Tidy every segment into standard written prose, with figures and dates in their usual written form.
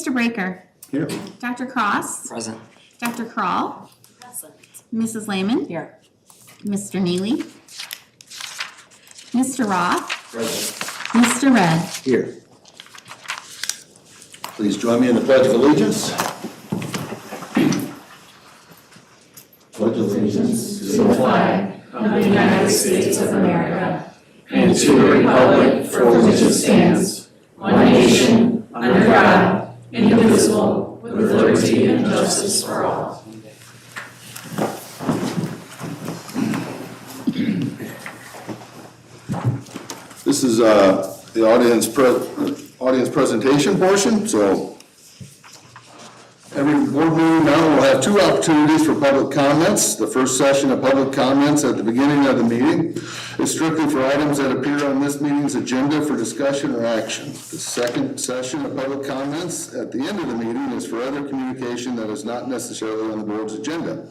Mr. Breaker. Here. Dr. Cross. Present. Dr. Krall. Present. Mrs. Lehman. Here. Mr. Neely. Mr. Roth. Present. Mr. Red. Here. Please join me in the Pledge of Allegiance. Pledge allegiance to the flag of the United States of America and to the republic for which it stands, one nation, under God, indivisible, with liberty and justice for all. This is the audience presentation portion, so every board meeting now will have two opportunities for public comments. The first session of public comments at the beginning of the meeting is strictly for items that appear on this meeting's agenda for discussion or action. The second session of public comments at the end of the meeting is for other communication that is not necessarily on the board's agenda.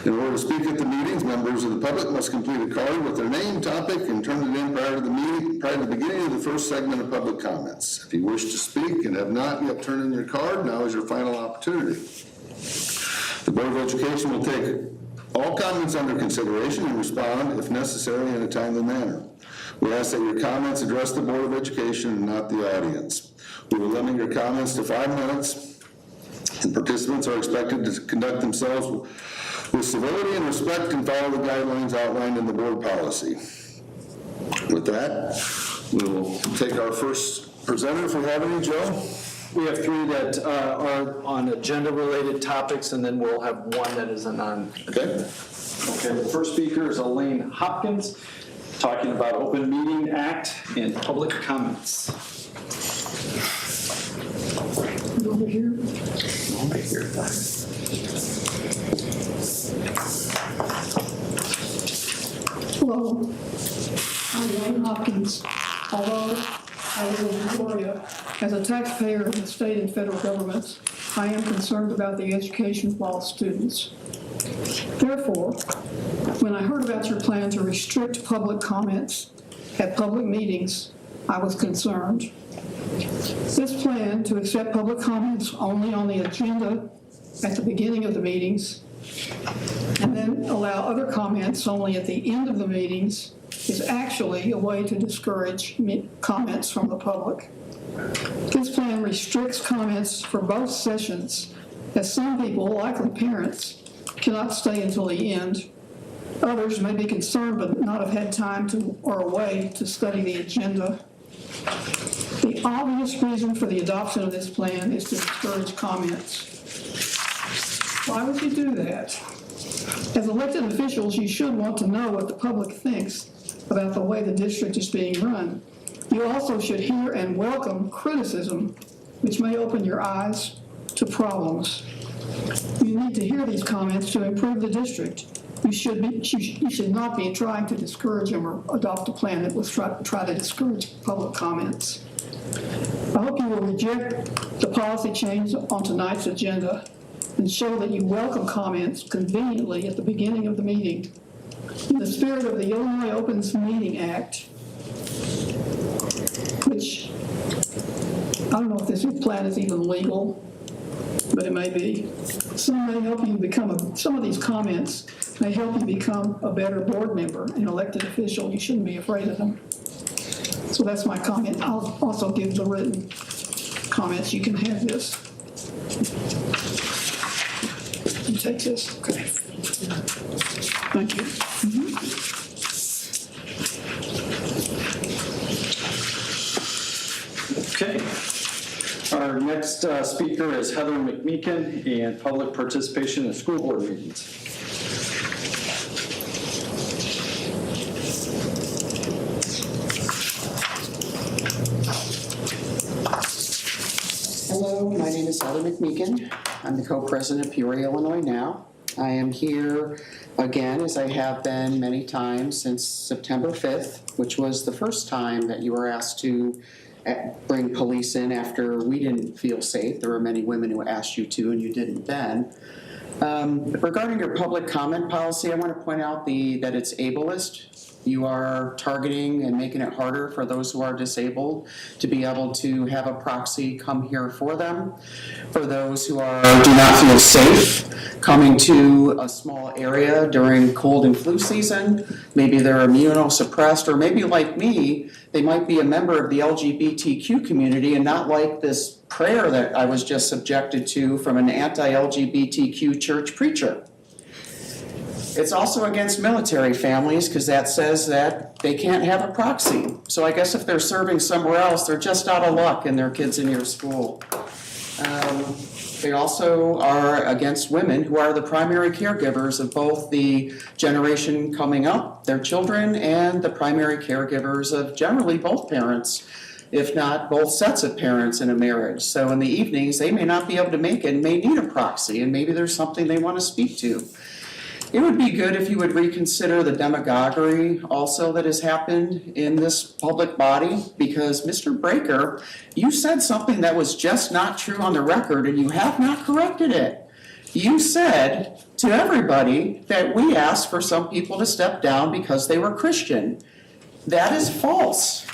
In order to speak at the meetings, members of the public must complete a card with their name, topic, and turn it in prior to the beginning of the first segment of public comments. If you wish to speak and have not yet turned in your card, now is your final opportunity. The Board of Education will take all comments under consideration and respond, if necessary, in a timely manner. We ask that your comments address the Board of Education and not the audience. We will limit your comments to 5 minutes, and participants are expected to conduct themselves with civility and respect and follow the guidelines outlined in the board policy. With that, we will take our first presenter, if we have any, Joe. We have three that are on agenda-related topics, and then we'll have one that is a non-agenda. Okay, the first speaker is Elaine Hopkins, talking about Open Meeting Act and public comments. Over here. Over here. Hello, I'm Elaine Hopkins. Although I live in Victoria, as a taxpayer in the state and federal governments, I am concerned about the education of all students. Therefore, when I heard about your plan to restrict public comments at public meetings, I was concerned. This plan to accept public comments only on the agenda at the beginning of the meetings and then allow other comments only at the end of the meetings is actually a way to discourage comments from the public. This plan restricts comments for both sessions, as some people, likely parents, cannot stay until the end. Others may be concerned but not have had time to or a way to study the agenda. The obvious reason for the adoption of this plan is to discourage comments. Why would you do that? As elected officials, you should want to know what the public thinks about the way the district is being run. You also should hear and welcome criticism, which may open your eyes to problems. You need to hear these comments to improve the district. You should not be trying to discourage them or adopt a plan that will try to discourage public comments. I hope you will reject the policy change on tonight's agenda and show that you welcome comments conveniently at the beginning of the meeting. In the spirit of the Illinois Open Meeting Act, which I don't know if this plan is even legal, but it may be. Some of these comments may help you become a better board member, an elected official. You shouldn't be afraid of them. So that's my comment. I'll also give the written comments. You can have this. You take this. Okay. Thank you. Okay. Our next speaker is Heather McMeekin and public participation in school board meetings. Hello, my name is Heather McMeekin. I'm the co-president of Peoria, Illinois Now. I am here again, as I have been many times since September 5th, which was the first time that you were asked to bring police in after we didn't feel safe. There were many women who asked you to, and you didn't then. Regarding your public comment policy, I want to point out that it's ableist. You are targeting and making it harder for those who are disabled to be able to have a proxy come here for them. For those who do not feel safe coming to a small area during cold and flu season, maybe they're immunosuppressed, or maybe like me, they might be a member of the LGBTQ community and not like this prayer that I was just subjected to from an anti-LGBTQ church preacher. It's also against military families because that says that they can't have a proxy. So I guess if they're serving somewhere else, they're just out of luck and their kids in your school. They also are against women who are the primary caregivers of both the generation coming up, their children, and the primary caregivers of generally both parents, if not both sets of parents in a marriage. So in the evenings, they may not be able to make it and may need a proxy, and maybe there's something they want to speak to. It would be good if you would reconsider the demagoguery also that has happened in this public body, because Mr. Breaker, you said something that was just not true on the record and you have not corrected it. You said to everybody that we asked for some people to step down because they were Christian. That is false.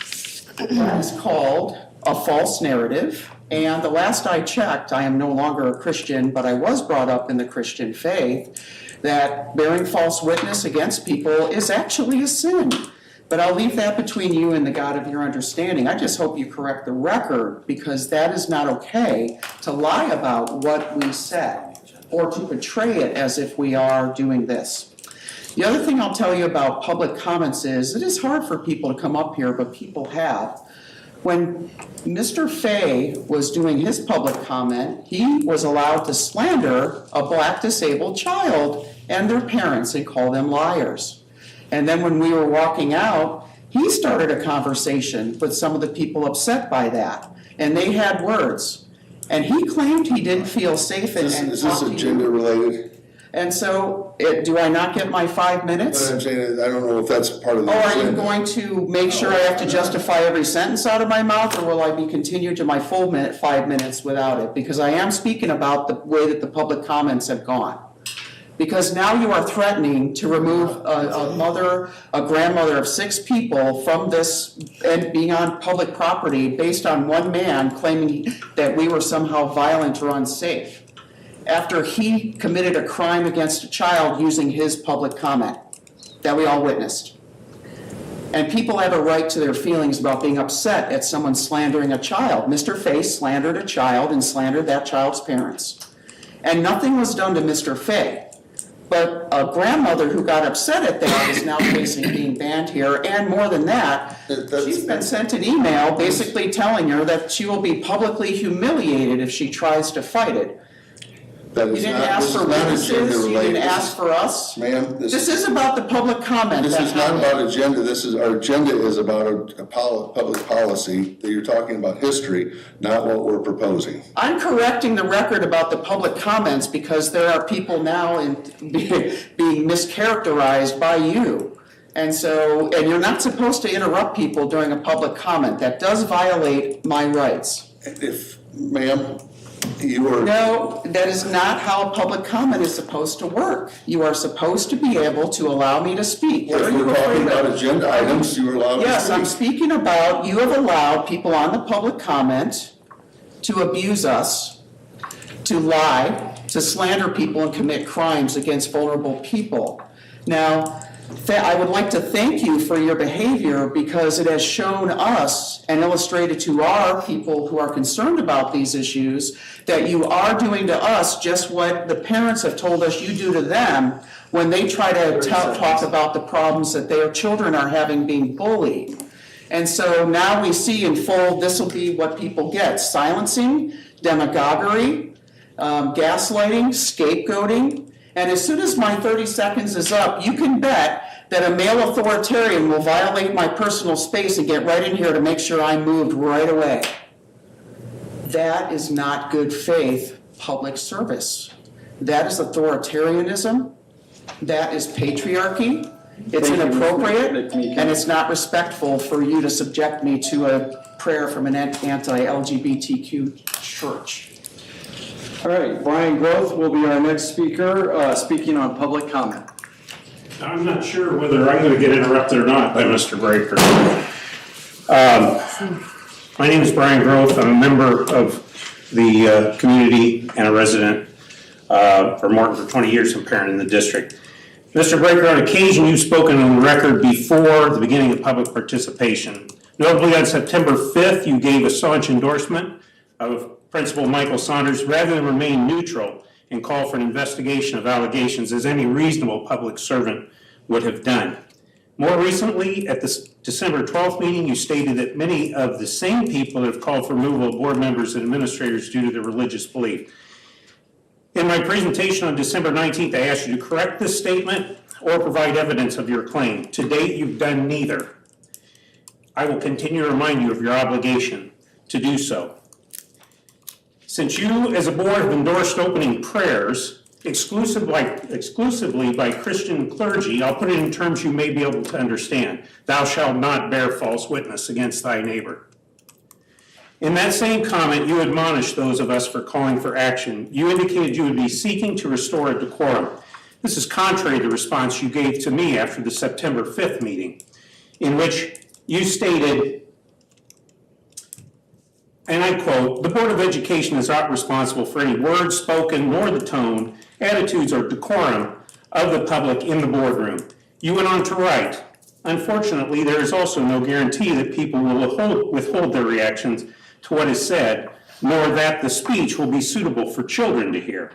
That is called a false narrative. And the last I checked, I am no longer a Christian, but I was brought up in the Christian faith, that bearing false witness against people is actually a sin. But I'll leave that between you and the God of your understanding. I just hope you correct the record, because that is not okay to lie about what we said or to portray it as if we are doing this. The other thing I'll tell you about public comments is it is hard for people to come up here, but people have. When Mr. Fay was doing his public comment, he was allowed to slander a black disabled child and their parents and call them liars. And then when we were walking out, he started a conversation with some of the people upset by that. And they had words. And he claimed he didn't feel safe and Is this agenda related? And so, do I not get my 5 minutes? What I'm saying is, I don't know if that's part of the Or are you agenda. going to make sure I have to justify every sentence out of my mouth, or will I be continued to my full 5 minutes without it? Because I am speaking about the way that the public comments have gone. Because now you are threatening to remove a grandmother of 6 people from this and being on public property based on one man claiming that we were somehow violent or unsafe, after he committed a crime against a child using his public comment that we all witnessed. And people have a right to their feelings about being upset at someone slandering a child. Mr. Fay slandered a child and slandered that child's parents. And nothing was done to Mr. Fay. But a grandmother who got upset at that is now facing being banned here. And more than that, she's been sent an email basically telling her that she will be publicly humiliated if she tries to fight it. You didn't ask for witnesses, you didn't ask for us. Ma'am, This is about the public comment. this is not about agenda. Our agenda is about a public policy that you're talking about history, not what we're proposing. I'm correcting the record about the public comments because there are people now being mischaracterized by you. And you're not supposed to interrupt people during a public comment. That does violate my rights. Ma'am, you are... No, that is not how a public comment is supposed to work. You are supposed to be able to allow me to speak. If we're talking about agenda items, you are allowed to speak. Yes, I'm speaking about, you have allowed people on the public comment to abuse us, to lie, to slander people and commit crimes against vulnerable people. Now, I would like to thank you for your behavior because it has shown us and illustrated to our people who are concerned about these issues that you are doing to us just what the parents have told us you do to them when they try to talk about the problems that their children are having being bullied. And so now we see in full, this will be what people get: silencing, demagoguery, gaslighting, scapegoating. And as soon as my 30 seconds is up, you can bet that a male authoritarian will violate my personal space and get right in here to make sure I'm moved right away. That is not good faith public service. That is authoritarianism. That is patriarchy. It's inappropriate, and it's not respectful for you to subject me to a prayer from an anti-LGBTQ church. All right, Brian Groth will be our next speaker, speaking on public comment. I'm not sure whether I'm going to get interrupted or not by Mr. Breaker. My name is Brian Groth. I'm a member of the community and a resident for Morton for 20 years, and parent in the district. Mr. Breaker, on occasion you've spoken on the record before the beginning of public participation. Notably, on September 5th, you gave a staunch endorsement of Principal Michael Saunders rather than remain neutral and call for an investigation of allegations as any reasonable public servant would have done. More recently, at the December 12th meeting, you stated that many of the same people have called for removal of board members and administrators due to their religious belief. In my presentation on December 19th, I asked you to correct this statement or provide evidence of your claim. To date, you've done neither. I will continue to remind you of your obligation to do so. Since you, as a board, have endorsed opening prayers exclusively by Christian clergy, I'll put it in terms you may be able to understand. Thou shalt not bear false witness against thy neighbor. In that same comment, you admonished those of us for calling for action. You indicated you would be seeking to restore a decorum. This is contrary to the response you gave to me after the September 5th meeting, in which you stated, and I quote, "The Board of Education is not responsible for any words spoken, nor the tone, attitudes, or decorum of the public in the boardroom." You went on to write, "Unfortunately, there is also no guarantee that people will withhold their reactions to what is said, nor that the speech will be suitable for children to hear."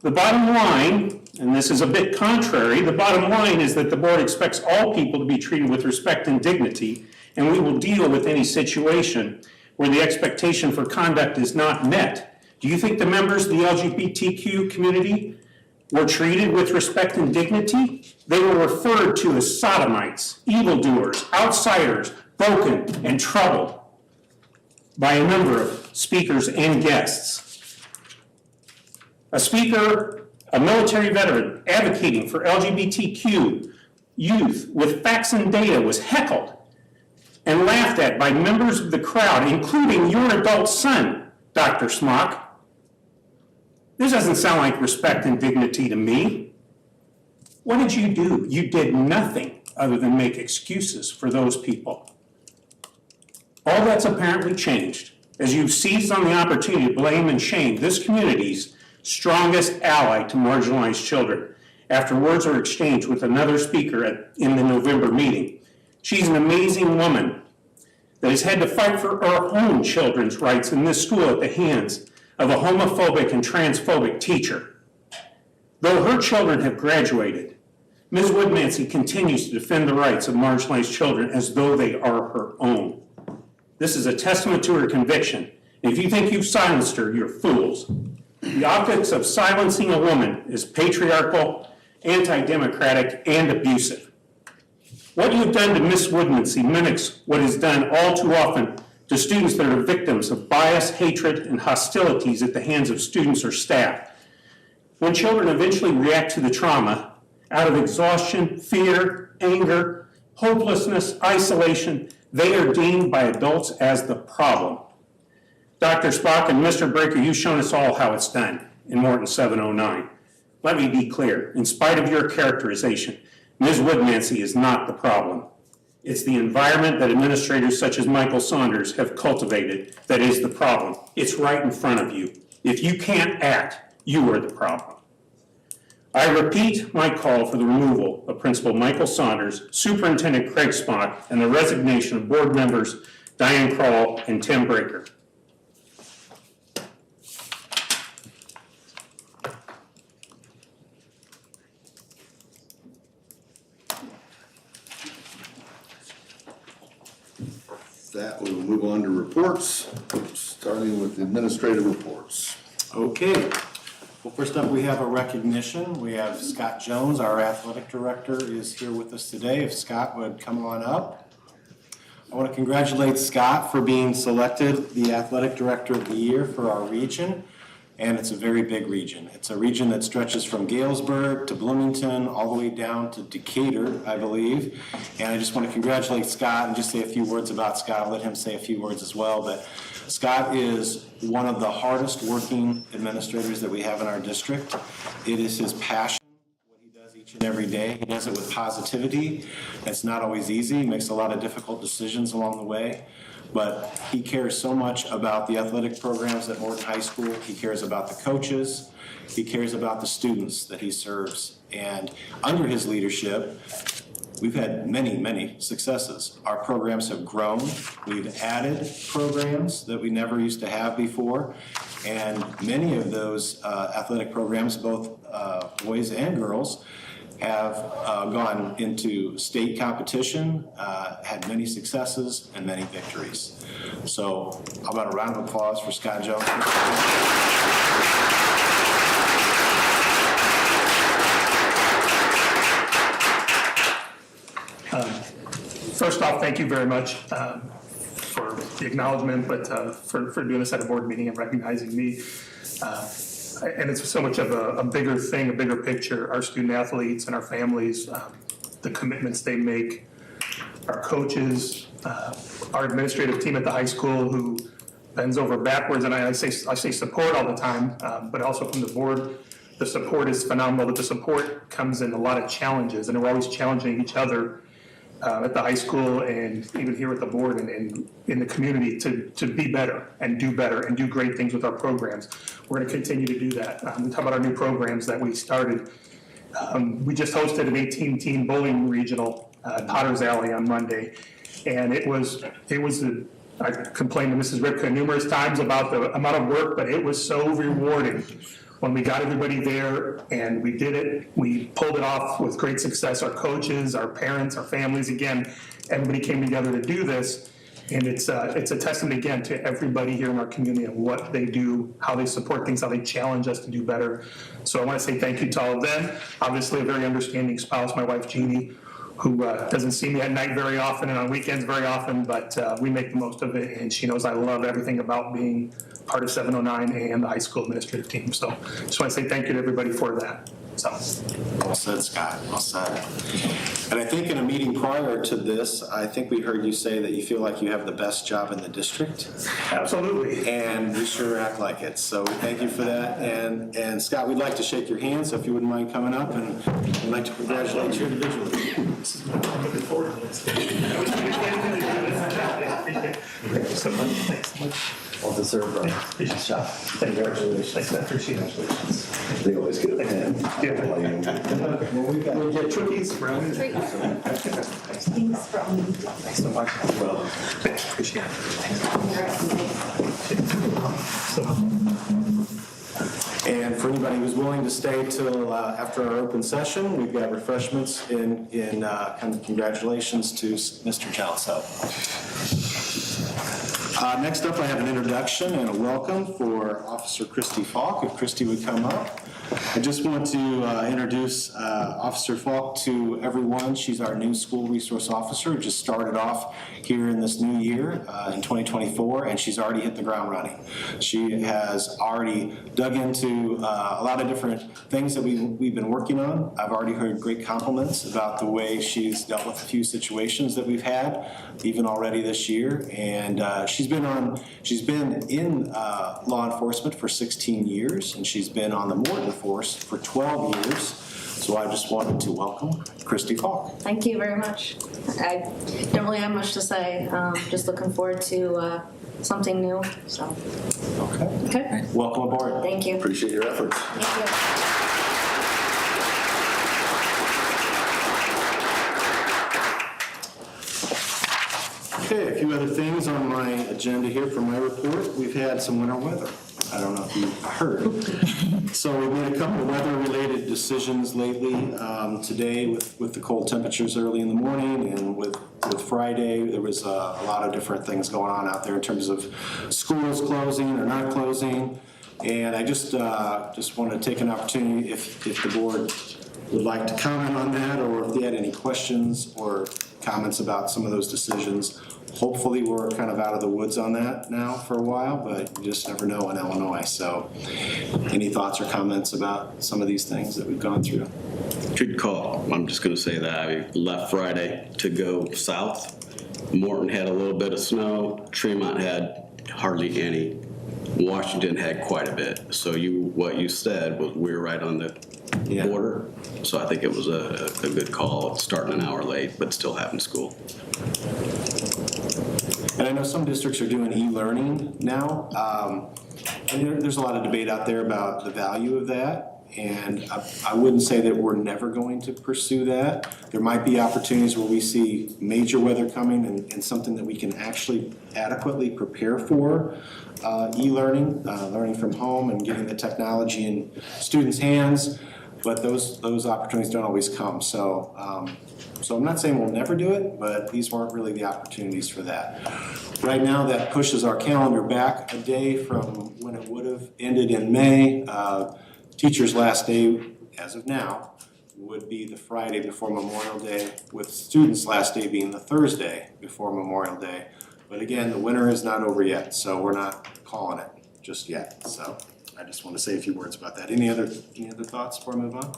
The bottom line, and this is a bit contrary, the bottom line is that the board expects all people to be treated with respect and dignity, and we will deal with any situation where the expectation for conduct is not met. Do you think the members of the LGBTQ community were treated with respect and dignity? They were referred to as sodomites, evildoers, outsiders, broken, and troubled by a number of speakers and guests. A speaker, a military veteran advocating for LGBTQ youth with facts and data was heckled and laughed at by members of the crowd, including your adult son, Dr. Smock. This doesn't sound like respect and dignity to me. What did you do? You did nothing other than make excuses for those people. All that's apparently changed as you've seized on the opportunity to blame and shame this community's strongest ally to marginalized children after words were exchanged with another speaker in the November meeting. She's an amazing woman that has had to fight for her own children's rights in this school at the hands of a homophobic and transphobic teacher. Though her children have graduated, Ms. Woodmansey continues to defend the rights of marginalized children as though they are her own. This is a testament to her conviction. And if you think you've silenced her, you're fools. The optics of silencing a woman is patriarchal, anti-democratic, and abusive. What you've done to Ms. Woodmansey mimics what is done all too often to students that are victims of bias, hatred, and hostilities at the hands of students or staff. When children eventually react to the trauma out of exhaustion, fear, anger, hopelessness, isolation, they are deemed by adults as the problem. Dr. Spock and Mr. Breaker, you've shown us all how it's done in Morton 709. Let me be clear, in spite of your characterization, Ms. Woodmansey is not the problem. It's the environment that administrators such as Michael Saunders have cultivated that is the problem. It's right in front of you. If you can't act, you are the problem. I repeat my call for the removal of Principal Michael Saunders, Superintendent Craig Smock, and the resignation of board members Diane Kroll and Tim Breaker. That we will move on to reports, starting with the administrative reports. Okay, well, first up, we have a recognition. We have Scott Jones, our athletic director, is here with us today. If Scott would come on up. I want to congratulate Scott for being selected the athletic director of the year for our region. And it's a very big region. It's a region that stretches from Galesburg to Bloomington, all the way down to Decatur, I believe. And I just want to congratulate Scott and just say a few words about Scott. I'll let him say a few words as well. But Scott is one of the hardest working administrators that we have in our district. It is his passion, what he does each and every day. He does it with positivity. It's not always easy. He makes a lot of difficult decisions along the way. But he cares so much about the athletic programs at Morton High School. He cares about the coaches. He cares about the students that he serves. And under his leadership, we've had many, many successes. Our programs have grown. We've added programs that we never used to have before. And many of those athletic programs, both boys and girls, have gone into state competition, had many successes and many victories. So how about a round of applause for Scott Jones? First off, thank you very much for the acknowledgement, but for doing this at a board meeting and recognizing me. And it's so much of a bigger thing, a bigger picture. Our student athletes and our families, the commitments they make, our coaches, our administrative team at the high school who bends over backwards, and I say support all the time, but also from the board, the support is phenomenal, but the support comes in a lot of challenges, and we're always challenging each other at the high school and even here at the board and in the community to be better and do great things with our programs. We're going to continue to do that. We talk about our new programs that we started. We just hosted an 18-team bowling regional at Potter's Alley on Monday, and I complained to Mrs. Ripka numerous times about the amount of work, but it was so rewarding when we got everybody there and we did it. We pulled it off with great success. Our coaches, our parents, our families, again, everybody came together to do this. And it's a testament again to everybody here in our community and what they do, how they support things, how they challenge us to do better. So I want to say thank you to all of them. Obviously a very understanding spouse, my wife Jeannie, who doesn't see me at night very often and on weekends very often, but we make the most of it, and she knows I love everything about being part of 709 and the high school administrative team. So just want to say thank you to everybody for that. So. Well said, Scott, well said. And I think in a meeting prior to this, I think we heard you say that you feel like you have the best job in the district. Absolutely. And you sure act like it, so we thank you for that. And Scott, we'd like to shake your hand, so if you wouldn't mind coming up, and we'd like to congratulate you individually. I'm looking forward to this. Thank you so much. Thanks so much. Well deserved, bro. Nice job. Thank you. Thanks, I appreciate it. They always get a pen. Yeah. We'll get cookies, brownies. Thanks so much. Well, Appreciate it. And for anybody who's willing to stay till after our open session, we've got refreshments in kind of congratulations to Mr. Jalso. Next up, I have an introduction and a welcome for Officer Christy Falk. If Christy would come up. I just want to introduce Officer Falk to everyone. She's our new school resource officer who just started off here in this new year in 2024, and she's already hit the ground running. She has already dug into a lot of different things that we've been working on. I've already heard great compliments about the way she's dealt with a few situations that we've had, even already this year. And she's been in law enforcement for 16 years, and she's been on the Morton force for 12 years. So I just wanted to welcome Christy Falk. Thank you very much. I don't really have much to say. Just looking forward to something new. So. Okay. Okay. Welcome aboard. Thank you. Appreciate your efforts. Thank you. Okay, a few other things on my agenda here for my report. We've had some winter weather. I don't know if you've heard. So we made a couple of weather-related decisions lately. Today, with the cold temperatures early in the morning, and with Friday, there was a lot of different things going on out there in terms of schools closing or not closing. And I just want to take an opportunity, if the board would like to comment on that, or if they had any questions or comments about some of those decisions. Hopefully, we're kind of out of the woods on that now for a while, but you just never know in Illinois. So any thoughts or comments about some of these things that we've gone through? Good call. I'm just going to say that I left Friday to go south. Morton had a little bit of snow. Tremont had hardly any. Washington had quite a bit. So what you said was we were right on the Yeah. border. So I think it was a good call, starting an hour late, but still having school. And I know some districts are doing e-learning now. And there's a lot of debate out there about the value of that. And I wouldn't say that we're never going to pursue that. There might be opportunities where we see major weather coming and something that we can actually adequately prepare for e-learning, learning from home and getting the technology in students' hands. But those opportunities don't always come. So I'm not saying we'll never do it, but these weren't really the opportunities for that. Right now, that pushes our calendar back a day from when it would have ended in May. Teachers' last day, as of now, would be the Friday before Memorial Day, with students' last day being the Thursday before Memorial Day. But again, the winter is not over yet, so we're not calling it just yet. So I just want to say a few words about that. Any other thoughts before I move on?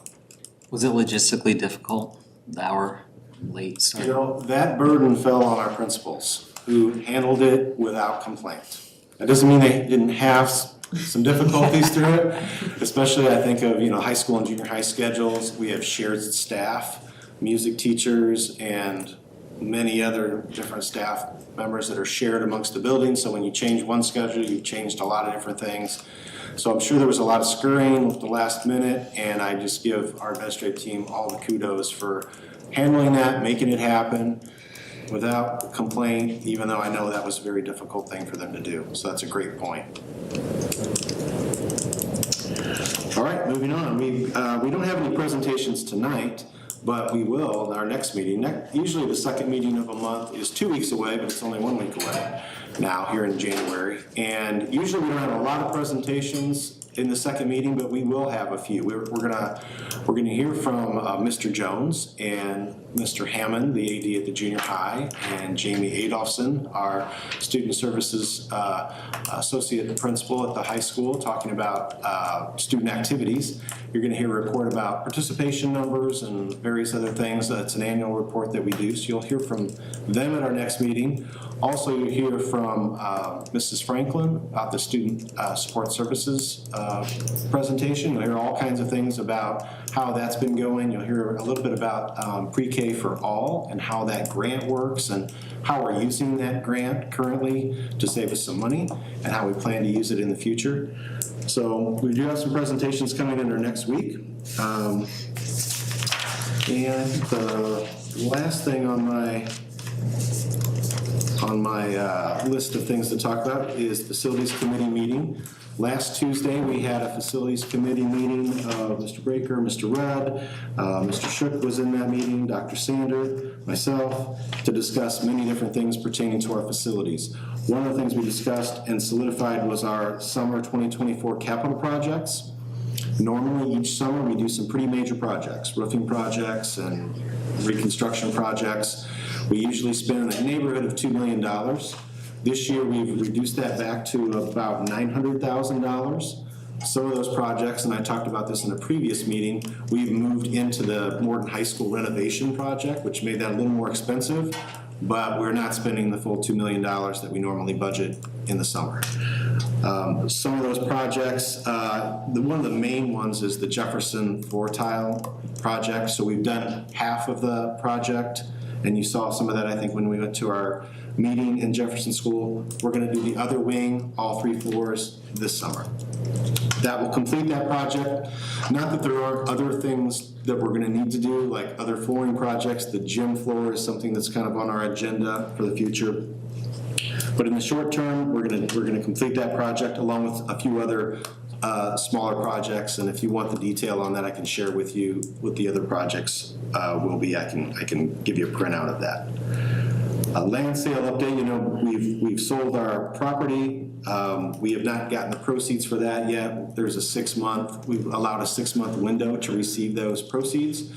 Was it logistically difficult, the hour late start? You know, that burden fell on our principals, who handled it without complaint. That doesn't mean they didn't have some difficulties through it, especially I think of, high school and junior high schedules. We have shared staff, music teachers, and many other different staff members that are shared amongst the buildings. So when you change one schedule, you've changed a lot of different things. So I'm sure there was a lot of scurrying at the last minute, and I just give our administrative team all the kudos for handling that, making it happen without complaint, even though I know that was a very difficult thing for them to do. So that's a great point. All right, moving on. We don't have any presentations tonight, but we will in our next meeting. Usually the second meeting of a month is 2 weeks away, but it's only 1 week away now here in January. And usually we don't have a lot of presentations in the second meeting, but we will have a few. We're gonna hear from Mr. Jones and Mr. Hammond, the AD at the junior high, and Jamie Adolphson, our student services associate principal at the high school, talking about student activities. You're gonna hear a report about participation numbers and various other things. It's an annual report that we do, so you'll hear from them at our next meeting. Also, you'll hear from Mrs. Franklin about the student support services presentation. You'll hear all kinds of things about how that's been going. You'll hear a little bit about pre-K for all and how that grant works and how we're using that grant currently to save us some money and how we plan to use it in the future. So we do have some presentations coming in our next week. And the last thing on my list of things to talk about is facilities committee meeting. Last Tuesday, we had a facilities committee meeting of Mr. Breaker, Mr. Rudd, Mr. Shook was in that meeting, Dr. Sander, myself, to discuss many different things pertaining to our facilities. One of the things we discussed and solidified was our summer 2024 capital projects. Normally, each summer, we do some pretty major projects, roofing projects and reconstruction projects. We usually spend in the neighborhood of $2 million. This year, we've reduced that back to about $900,000. Some of those projects, and I talked about this in a previous meeting, we've moved into the Morton High School renovation project, which made that a little more expensive, but we're not spending the full $2 million that we normally budget in the summer. Some of those projects, one of the main ones is the Jefferson floor tile project. So we've done half of the project, and you saw some of that, I think, when we went to our meeting in Jefferson School. We're gonna do the other wing, all 3 floors, this summer. That will complete that project. Not that there aren't other things that we're gonna need to do, like other flooring projects. The gym floor is something that's kind of on our agenda for the future. But in the short term, we're gonna complete that project along with a few other smaller projects. And if you want the detail on that, I can share with you what the other projects will be. I can give you a printout of that. Land sale update, we've sold our property. We have not gotten the proceeds for that yet. There's we've allowed a 6-month window to receive those proceeds.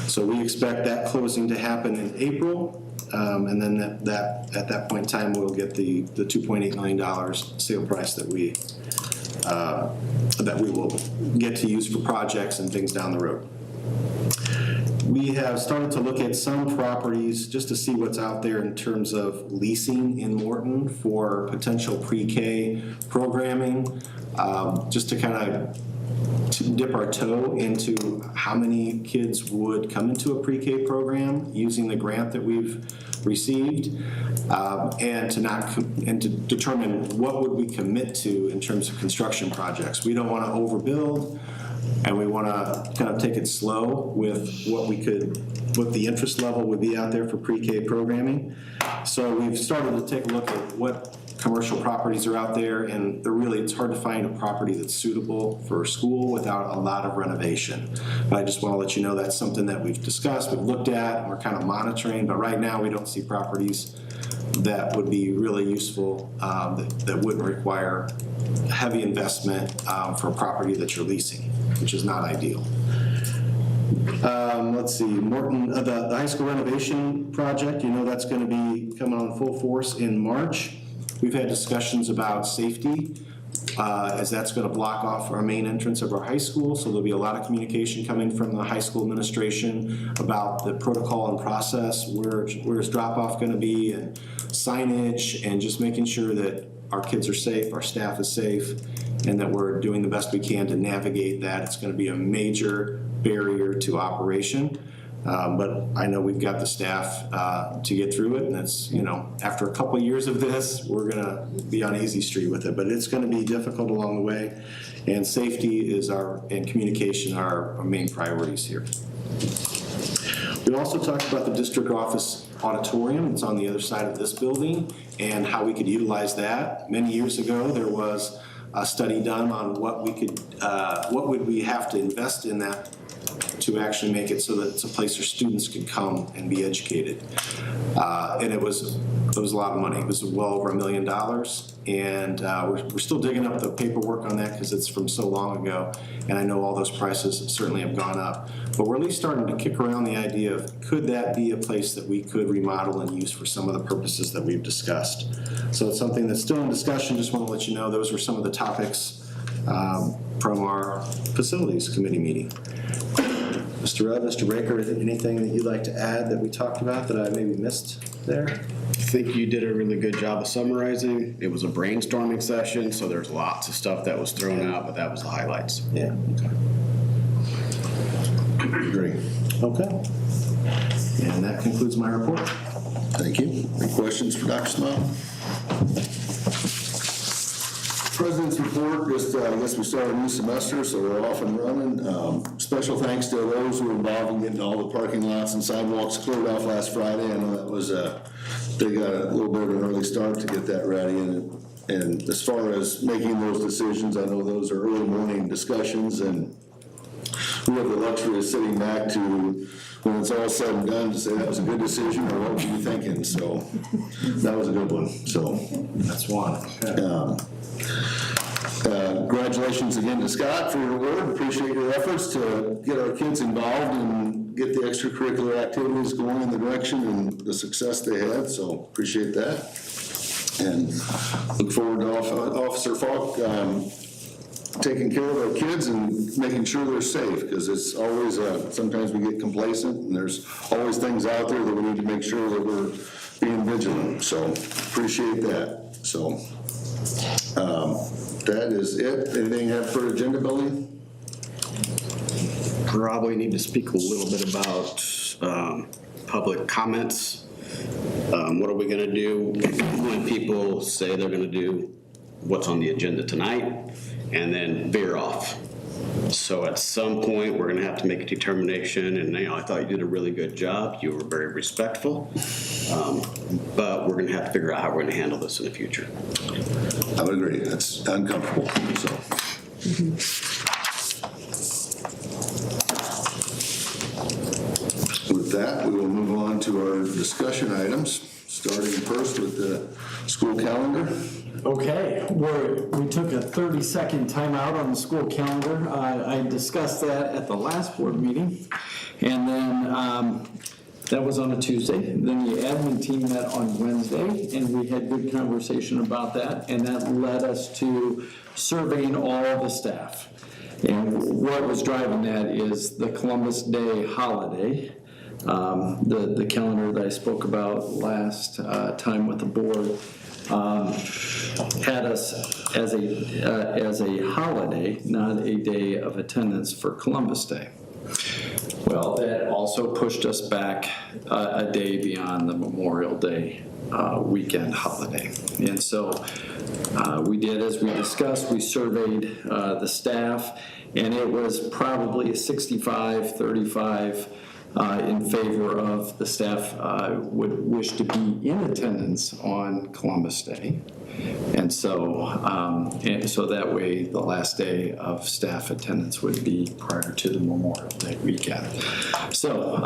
So we expect that closing to happen in April. And then at that point in time, we'll get the $2.8 million sale price that we will get to use for projects and things down the road. We have started to look at some properties just to see what's out there in terms of leasing in Morton for potential pre-K programming, just to kind of to dip our toe into how many kids would come into a pre-K program using the grant that we've received, and to determine what would we commit to in terms of construction projects. We don't want to overbuild, and we want to kind of take it slow with what the interest level would be out there for pre-K programming. So we've started to take a look at what commercial properties are out there, and it's hard to find a property that's suitable for a school without a lot of renovation. But I just want to let you know that's something that we've discussed, we've looked at, and we're kind of monitoring, but right now we don't see properties that would be really useful, that wouldn't require heavy investment for a property that you're leasing, which is not ideal. Let's see, Morton, the high school renovation project, that's going to be coming on full force in March. We've had discussions about safety, as that's going to block off our main entrance of our high school, so there'll be a lot of communication coming from the high school administration about the protocol and process, where's drop-off going to be, and signage, and just making sure that our kids are safe, our staff is safe, and that we're doing the best we can to navigate that. It's going to be a major barrier to operation. But I know we've got the staff to get through it, and it's, after a couple of years of this, we're gonna be on easy street with it, but it's gonna be difficult along the way, and safety and communication are our main priorities here. We also talked about the district office auditorium. It's on the other side of this building, and how we could utilize that. Many years ago, there was a study done on what would we have to invest in that to actually make it so that it's a place where students could come and be educated. And it was a lot of money. It was well over $1 million. And we're still digging up the paperwork on that because it's from so long ago. And I know all those prices certainly have gone up. But we're at least starting to kick around the idea of, could that be a place that we could remodel and use for some of the purposes that we've discussed? So it's something that's still in discussion. Just want to let you know those were some of the topics from our facilities committee meeting. Mr. Rudd, Mr. Raker, anything that you'd like to add that we talked about that I maybe missed there? I think you did a really good job of summarizing. It was a brainstorming session, so there's lots of stuff that was thrown out, but that was the highlights. Yeah, okay. Great. Okay. And that concludes my report. Thank you. Any questions for Dr. Smile? President's report, just I guess we started a new semester, so we're off and running. Special thanks to those who were involved in getting all the parking lots and sidewalks cleared off last Friday. I know that was they got a little bit of an early start to get that ready. And as far as making those decisions, I know those are early morning discussions, and we have the luxury of sitting back to, when it's all said and done, to say that was a good decision, or what were you thinking? So that was a good one. So that's one. Okay. Congratulations again to Scott for your award. Appreciate your efforts to get our kids involved and get the extracurricular activities going in the direction and the success they had. So appreciate that. And look forward to Officer Falk taking care of our kids and making sure they're safe, because it's always, sometimes we get complacent and there's always things out there that we need to make sure that we're being vigilant. So appreciate that. So that is it. Anything you have for agenda building? Probably need to speak a little bit about public comments. What are we going to do when people say they're going to do what's on the agenda tonight and then veer off? So at some point, we're going to have to make a determination, and I thought you did a really good job. You were very respectful, but we're going to have to figure out how we're going to handle this in the future. I would agree. That's uncomfortable. So. With that, we will move on to our discussion items, starting first with the school calendar. Okay, we took a 30-second timeout on the school calendar. I discussed that at the last board meeting, and then that was on a Tuesday. Then the admin team met on Wednesday, and we had good conversation about that, and that led us to surveying all the staff. And what was driving that is the Columbus Day holiday The calendar that I spoke about last time with the board had us as a holiday, not a day of attendance for Columbus Day. Well, that also pushed us back a day beyond the Memorial Day weekend holiday. And so we did, as we discussed, we surveyed the staff, and it was probably a 65-35 in favor of the staff would wish to be in attendance on Columbus Day. And so that way, the last day of staff attendance would be prior to the Memorial Day weekend. So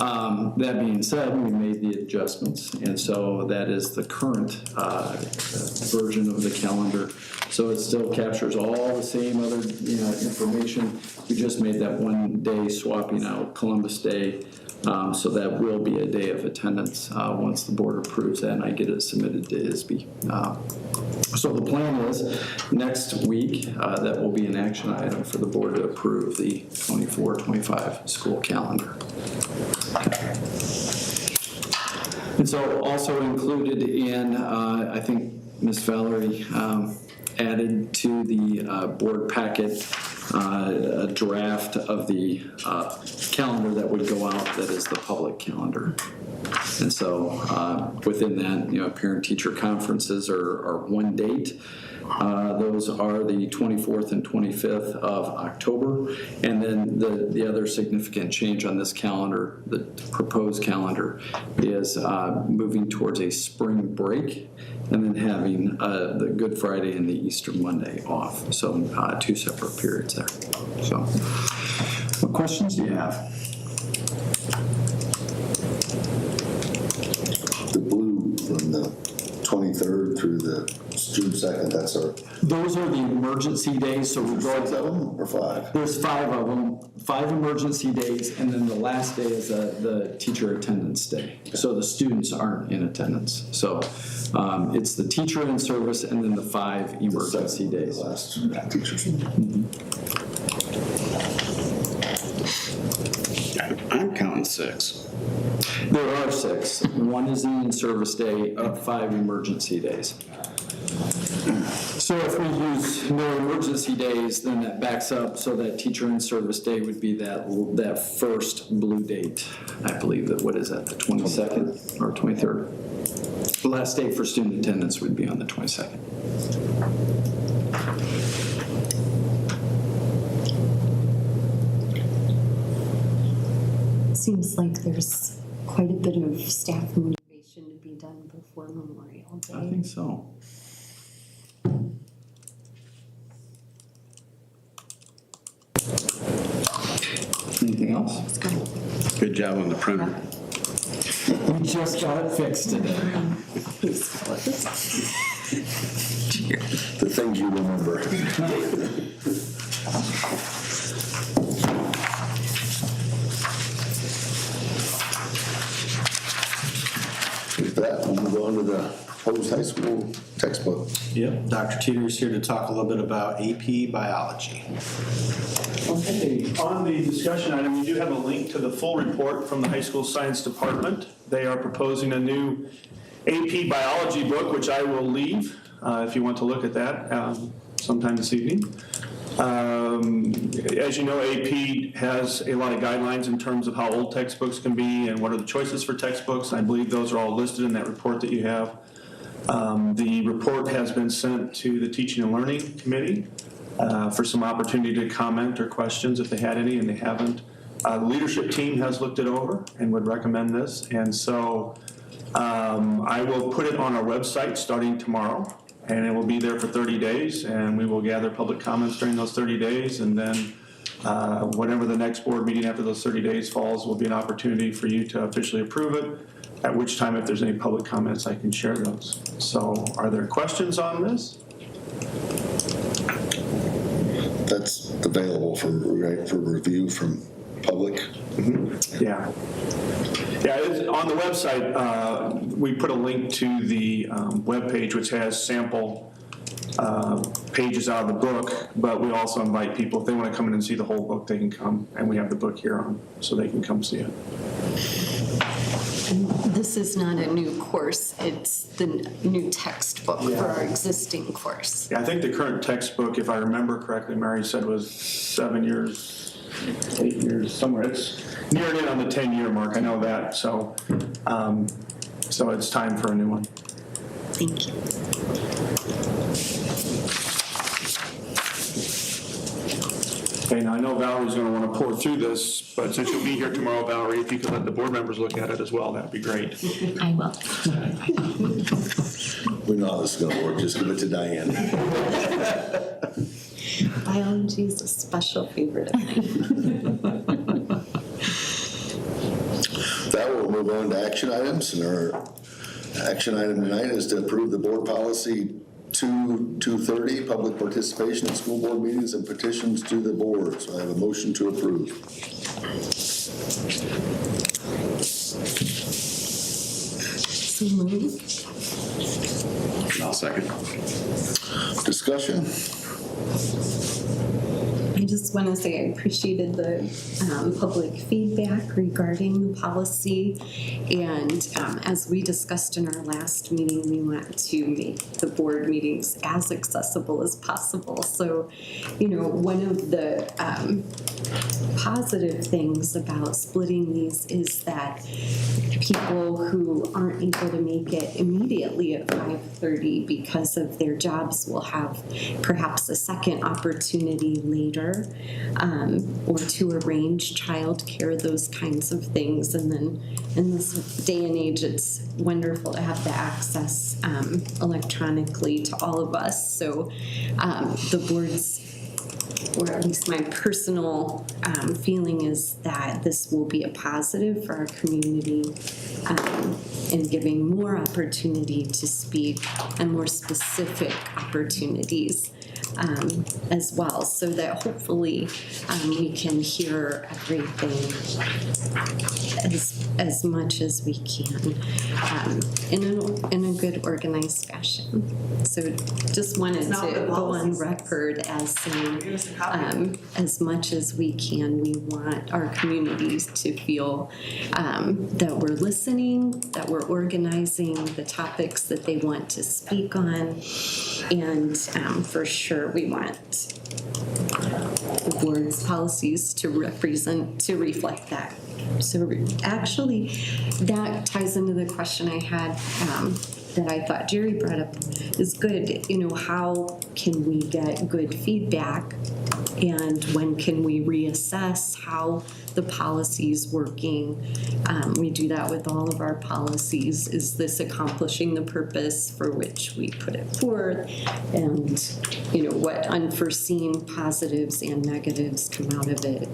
that being said, we made the adjustments, and so that is the current version of the calendar. So it still captures all the same other information. We just made that one day swapping out Columbus Day. So that will be a day of attendance once the board approves that and I get it submitted to ISB. So the plan is next week, that will be an action item for the board to approve the 24-25 school calendar. And so also included in, I think Ms. Valerie added to the board packet a draft of the calendar that would go out that is the public calendar. And so within that, parent-teacher conferences are one date. Those are the 24th and 25th of October. And then the other significant change on this calendar, the proposed calendar, is moving towards a spring break and then having the Good Friday and the Easter Monday off. So 2 separate periods there. So what questions do you have? The blue from the 23rd through the June 2nd, that's our, Those are the emergency days, so we 6 of them or 5? There's 5 of them, 5 emergency days, and then the last day is the teacher attendance day. So the students aren't in attendance. So it's the teacher in service and then the 5 emergency days. The last teachers. I'm counting 6. There are 6. 1 is the in-service day and 5 emergency days. So if we use no emergency days, then that backs up, so that teacher in-service day would be that first blue date. I believe that, what is that, the 22nd or 23rd? The last day for student attendance would be on the 22nd. Seems like there's quite a bit of staff motivation to be done before Memorial Day. I think so. Anything else? Good job on the printer. We just got it fixed today. The things you remember. With that, we'll move on to the proposed high school textbook. Yep, Dr. Teeter is here to talk a little bit about AP Biology. Okay, on the discussion item, we do have a link to the full report from the high school science department. They are proposing a new AP biology book, which I will leave if you want to look at that sometime this evening. As you know, AP has a lot of guidelines in terms of how old textbooks can be and what are the choices for textbooks. I believe those are all listed in that report that you have. The report has been sent to the Teaching and Learning Committee for some opportunity to comment or questions if they had any, and they haven't. The leadership team has looked it over and would recommend this, and so I will put it on our website starting tomorrow, and it will be there for 30 days, and we will gather public comments during those 30 days, and then whenever the next board meeting after those 30 days falls will be an opportunity for you to officially approve it, at which time, if there's any public comments, I can share those. So are there questions on this? That's available for review from public. Mm-hmm. Yeah. Yeah, on the website, we put a link to the webpage, which has sample pages out of the book, but we also invite people, if they want to come in and see the whole book, they can come, and we have the book here on, so they can come see it. This is not a new course, it's the new textbook for our existing course. Yeah, I think the current textbook, if I remember correctly, Mary said was 7 years, 8 years, somewhere. It's nearing in on the 10-year mark, I know that, so it's time for a new one. Thank you. Okay, now I know Valerie's gonna wanna pour through this, but since you'll be here tomorrow, Valerie, if you could let the board members look at it as well, that'd be great. I will. We know how this is gonna work, just give it to Diane. Biology is a special favorite of mine. That will move on to action items, and our action item tonight is to approve the board policy 230, public participation in school board meetings and petitions to the board. So I have a motion to approve. So moved. I'll second. Discussion? I just want to say I appreciated the public feedback regarding the policy. And as we discussed in our last meeting, we want to make the board meetings as accessible as possible. So, you know, one of the positive things about splitting these is that people who aren't able to make it immediately at 5:30 because of their jobs will have perhaps a second opportunity later, or to arrange childcare, those kinds of things. And then in this day and age, it's wonderful to have the access electronically to all of us. So the board's, or at least my personal feeling, is that this will be a positive for our community in giving more opportunity to speak and more specific opportunities as well, so that hopefully we can hear everything as much as we can in a good organized fashion. So just wanted to go on record as saying as much as we can, we want our communities to feel that we're listening, that we're organizing the topics that they want to speak on, and for sure we want the board's policies to reflect that. So actually, that ties into the question I had that I thought Jerry brought up is good. You know, how can we get good feedback, and when can we reassess how the policy is working? We do that with all of our policies. Is this accomplishing the purpose for which we put it forth? And, you know, what unforeseen positives and negatives come out of it?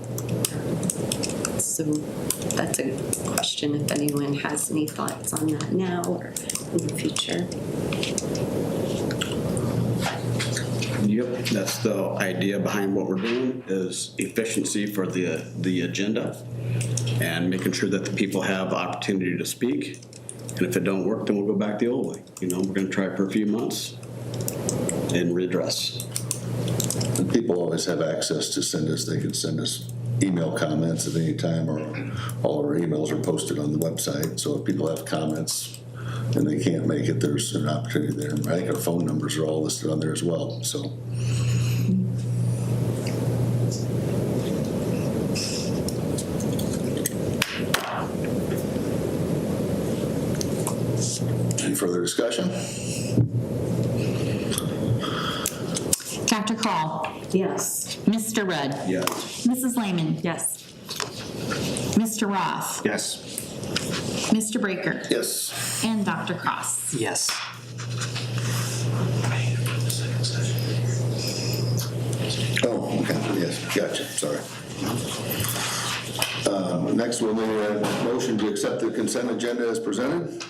So that's a question if anyone has any thoughts on that now or in the future. Yep, that's the idea behind what we're doing, is efficiency for the agenda and making sure that the people have opportunity to speak. And if it don't work, then we'll go back the old way. You know, we're gonna try it for a few months and redress. And people always have access to send us, they can send us email comments at any time, or all of our emails are posted on the website. So if people have comments and they can't make it, there's an opportunity there. I think our phone numbers are all listed on there as well, so. Any further discussion? Dr. Crawl? Yes. Mr. Rudd? Yes. Mrs. Lehman? Yes. Mr. Roth? Yes. Mr. Breaker? Yes. And Dr. Cross? Yes. Oh, okay, yes, gotcha, sorry. Next, we'll need a motion to accept the consent agenda as presented.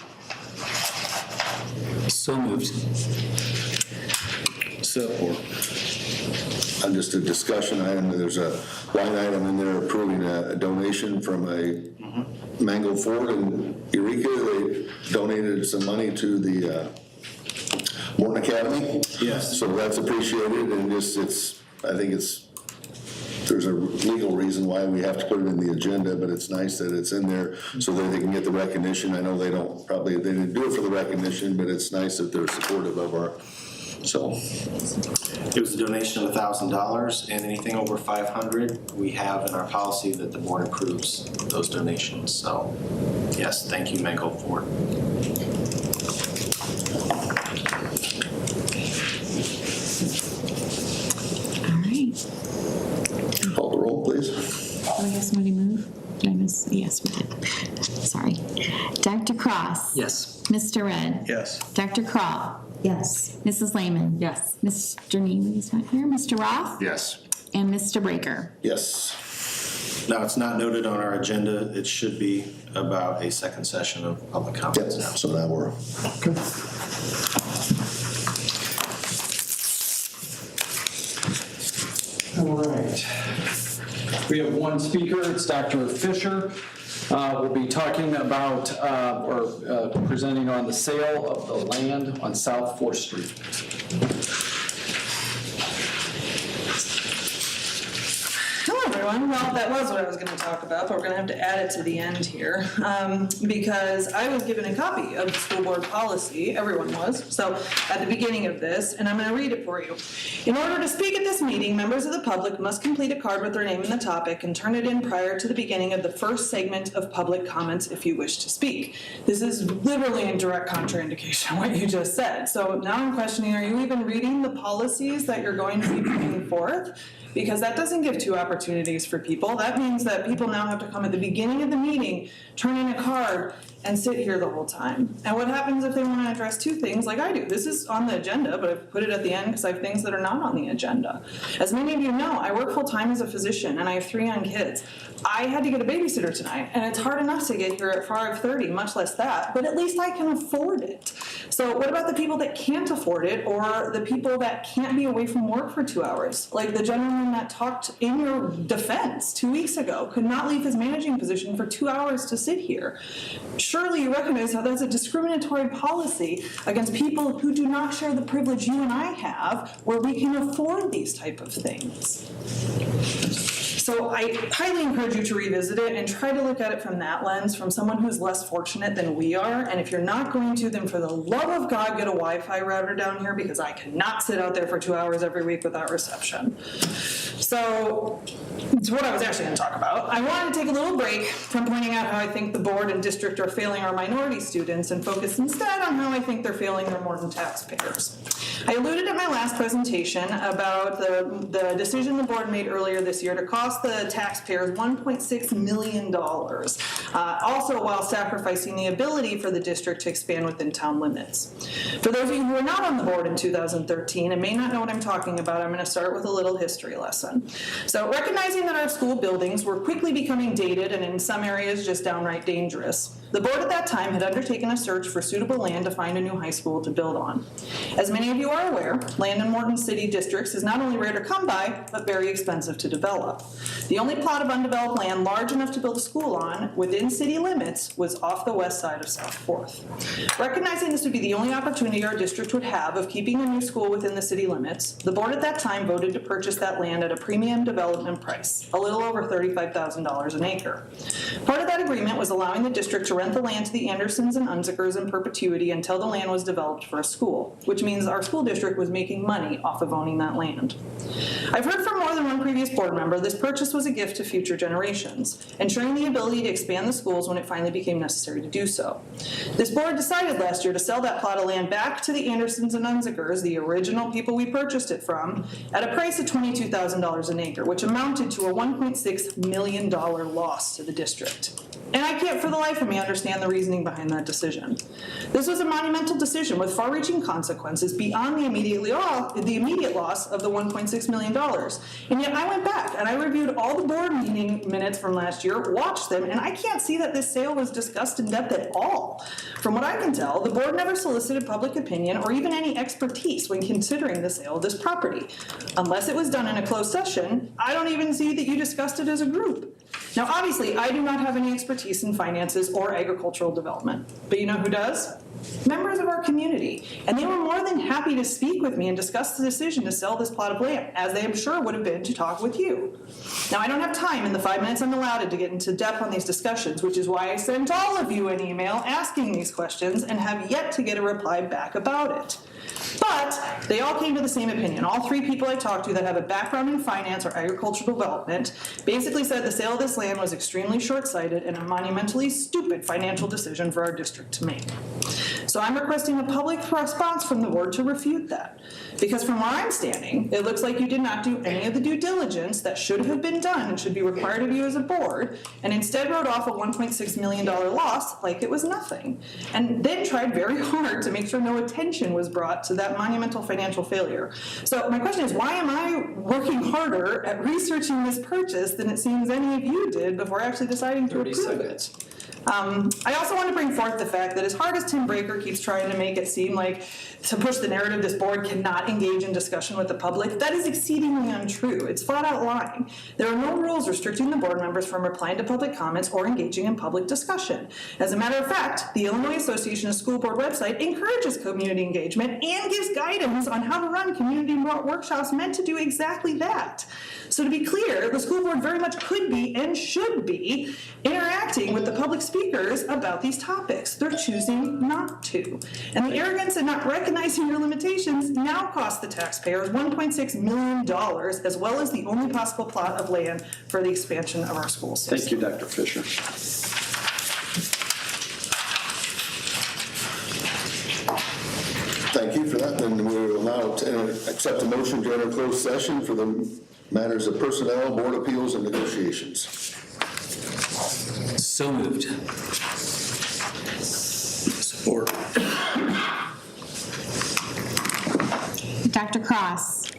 So moved. Support. And just a discussion item, there's a line item in there approving a donation from a Mango Ford in Eureka. They donated some money to the Morton Academy. Yes. So that's appreciated, and just, I think it's there's a legal reason why we have to put it in the agenda, but it's nice that it's in there so that they can get the recognition. I know they didn't do it for the recognition, but it's nice that they're supportive of so. It was a donation of $1,000, and anything over 500, we have in our policy that the board approves those donations. So, yes, thank you, Michael, for it. All right. Call the roll, please. Oh, yes, somebody move? Did I miss? Yes, we did. Sorry. Dr. Cross? Yes. Mr. Red? Yes. Dr. Craw? Yes. Mrs. Lehman? Yes. Mr. Neely's not here. Mr. Roth? Yes. And Mr. Breaker? Yes. Now, it's not noted on our agenda. It should be about a second session of public comments now. So now we're. All right. We have one speaker, it's Dr. Fisher. We'll be talking about, presenting on the sale of the land on South 4th Street. Hello, everyone. Well, that was what I was going to talk about, but we're going to have to add it to the end here because I was given a copy of the school board policy, everyone was, so at the beginning of this, and I'm going to read it for you. In order to speak at this meeting, members of the public must complete a card with their name and the topic and turn it in prior to the beginning of the first segment of public comments if you wish to speak. This is literally in direct contraindication of what you just said. So now I'm questioning, are you even reading the policies that you're going to be putting forth? Because that doesn't give two opportunities for people. That means that people now have to come at the beginning of the meeting, turn in a card, and sit here the whole time. And what happens if they want to address two things like I do? This is on the agenda, but I've put it at the end because I have things that are not on the agenda. As many of you know, I work full-time as a physician, and I have 3 young kids. I had to get a babysitter tonight, and it's hard enough to get here at 5:30, much less that, but at least I can afford it. So what about the people that can't afford it, or the people that can't be away from work for 2 hours? Like the gentleman that talked in your defense 2 weeks ago could not leave his managing position for 2 hours to sit here. Surely you recognize how that's a discriminatory policy against people who do not share the privilege you and I have, where we can afford these type of things. So I highly encourage you to revisit it and try to look at it from that lens, from someone who's less fortunate than we are. And if you're not going to, then for the love of God, get a Wi-Fi router down here, because I cannot sit out there for 2 hours every week without reception. So it's what I was actually going to talk about. I wanted to take a little break from pointing out how I think the board and district are failing our minority students and focus instead on how I think they're failing their Morton taxpayers. I alluded at my last presentation about the decision the board made earlier this year to cost the taxpayers $1.6 million, also while sacrificing the ability for the district to expand within town limits. For those of you who were not on the board in 2013 and may not know what I'm talking about, I'm going to start with a little history lesson. So recognizing that our school buildings were quickly becoming dated and in some areas just downright dangerous, the board at that time had undertaken a search for suitable land to find a new high school to build on. As many of you are aware, land in Morton city districts is not only rare to come by, but very expensive to develop. The only plot of undeveloped land large enough to build a school on within city limits was off the west side of South 4th. Recognizing this would be the only opportunity our district would have of keeping a new school within the city limits, the board at that time voted to purchase that land at a premium development price, a little over $35,000 an acre. Part of that agreement was allowing the district to rent the land to the Andersons and Unzikers in perpetuity until the land was developed for a school, which means our school district was making money off of owning that land. I've heard from more than one previous board member this purchase was a gift to future generations, ensuring the ability to expand the schools when it finally became necessary to do so. This board decided last year to sell that plot of land back to the Andersons and Unzikers, the original people we purchased it from, at a price of $22,000 an acre, which amounted to a $1.6 million loss to the district. And I can't for the life of me understand the reasoning behind that decision. This was a monumental decision with far-reaching consequences beyond the immediate loss of the $1.6 million. And yet I went back and I reviewed all the board meeting minutes from last year, watched them, and I can't see that this sale was discussed in depth at all. From what I can tell, the board never solicited public opinion or even any expertise when considering the sale of this property. Unless it was done in a closed session, I don't even see that you discussed it as a group. Now, obviously, I do not have any expertise in finances or agricultural development, but you know who does? Members of our community, and they were more than happy to speak with me and discuss the decision to sell this plot of land, as they I'm sure would have been to talk with you. Now, I don't have time in the 5 minutes I'm allowed to get into depth on these discussions, which is why I sent all of you an email asking these questions and have yet to get a reply back about it. But they all came to the same opinion. All 3 people I talked to that have a background in finance or agricultural development basically said the sale of this land was extremely short-sighted and a monumentally stupid financial decision for our district to make. So I'm requesting a public response from the board to refute that. Because from where I'm standing, it looks like you did not do any of the due diligence that should have been done and should be required of you as a board, and instead wrote off a $1.6 million loss like it was nothing, and then tried very hard to make sure no attention was brought to that monumental financial failure. So my question is, why am I working harder at researching this purchase than it seems any of you did before actually deciding to approve it? I also want to bring forth the fact that as hard as Tim Breaker keeps trying to make it seem like to push the narrative this board cannot engage in discussion with the public, that is exceedingly untrue. It's flat out lying. There are no rules restricting the board members from replying to public comments or engaging in public discussion. As a matter of fact, the Illinois Association of School Board website encourages community engagement and gives guidance on how to run community workshops meant to do exactly that. So to be clear, the school board very much could be and should be interacting with the public speakers about these topics. They're choosing not to. And the arrogance in not recognizing your limitations now costs the taxpayers $1.6 million, as well as the only possible plot of land for the expansion of our school system. Thank you, Dr. Fisher. Thank you for that. Then we will now accept a motion to enter closed session for the matters of personnel, board appeals, and negotiations. So moved. Support. Dr. Cross,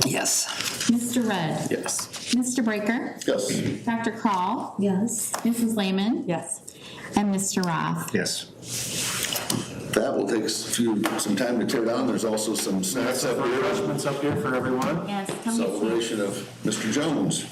Yes. Mr. Rudd, Yes. Mr. Breaker, Yes. Dr. Call, Yes. Mrs. Lehman, Yes. and Mr. Roth. Yes. That will take some time to tear down. There's also some snacks up here. Refreshments up here for everyone. Yes, come and see. Celebration of Mr. Jones.